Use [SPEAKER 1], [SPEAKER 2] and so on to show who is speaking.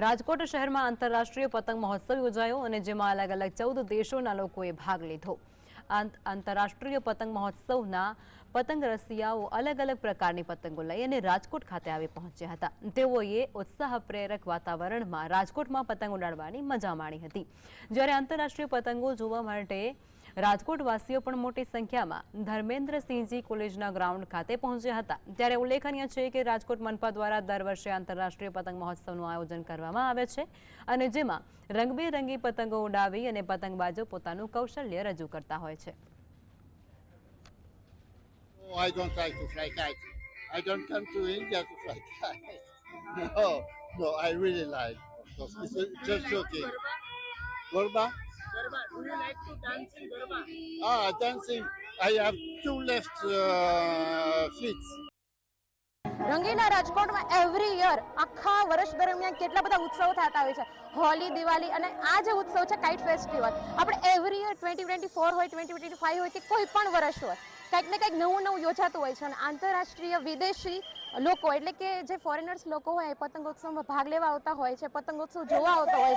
[SPEAKER 1] રાજકોટ શહેરમાં આંતરરાષ્ટ્રીય પતંગ મહોત્સવ યોજાયો અને જેમાં અલગ અલગ 14 દેશોના લોકોએ ભાગ લીધો। આંતરરાષ્ટ્રીય પતંગ મહોત્સવના પતંગ રસિયાઓ અલગ અલગ પ્રકારની પતંગો લઈ અને રાજકોટ ખાતે આવી પહોંચ્યા હતા। તેઓએ ઉત્સાહપ્રેરક વાતાવરણમાં રાજકોટમાં પતંગ ઉડાડવાની મજા માણી હતી। જ્યારે આંતરરાષ્ટ્રીય પતંગો જોવા માટે રાજકોટવાસીઓ પણ મોટી સંખ્યામાં ધર્મેન્દ્રસિંહજી કોલેજના ગ્રાઉન્ડ ખાતે પહોંચ્યા હતા। ત્યારે ઉલ્લેખનીય છે કે રાજકોટ મનપા દ્વારા દર વર્ષે આંતરરાષ્ટ્રીય પતંગ મહોત્સવનું આયોજન કરવામાં આવે છે અને જેમાં રંગબેરંગી પતંગો ઉડાવી અને પતંગબાજો પોતાનું કૌશલ્ય રજૂ કરતા હોય છે।
[SPEAKER 2] Oh, I don't like to fly kites. I don't come to India to fly kites. No, I really like. It's just joking. Garba?
[SPEAKER 3] Garba. Do you like to dance in Garba?
[SPEAKER 2] Dancing. I have two left feet.
[SPEAKER 4] રંગીલા રાજકોટમાં every year આખા વર્ષ દરમિયાન કેટલા બધા ઉત્સવો થતા હોય છે। હોલી, દિવાળી અને આ જે ઉત્સવ છે કાઇટ ફેસ્ટિવલ, આપણે એવરી યર 2024 હોય 2025 હોય કે કોઈ પણ વર્ષ હોય કંઈક ને કંઈક નવું યોજાતું હોય છે અને આંતરરાષ્ટ્રીય વિદેશી લોકો એટલે કે જે ફોરેનર્સ લોકો હોય પતંગોત્સવમાં ભાગ લેવા આવતા હોય છે, પતંગોત્સવ જોવા આવતા હોય છે।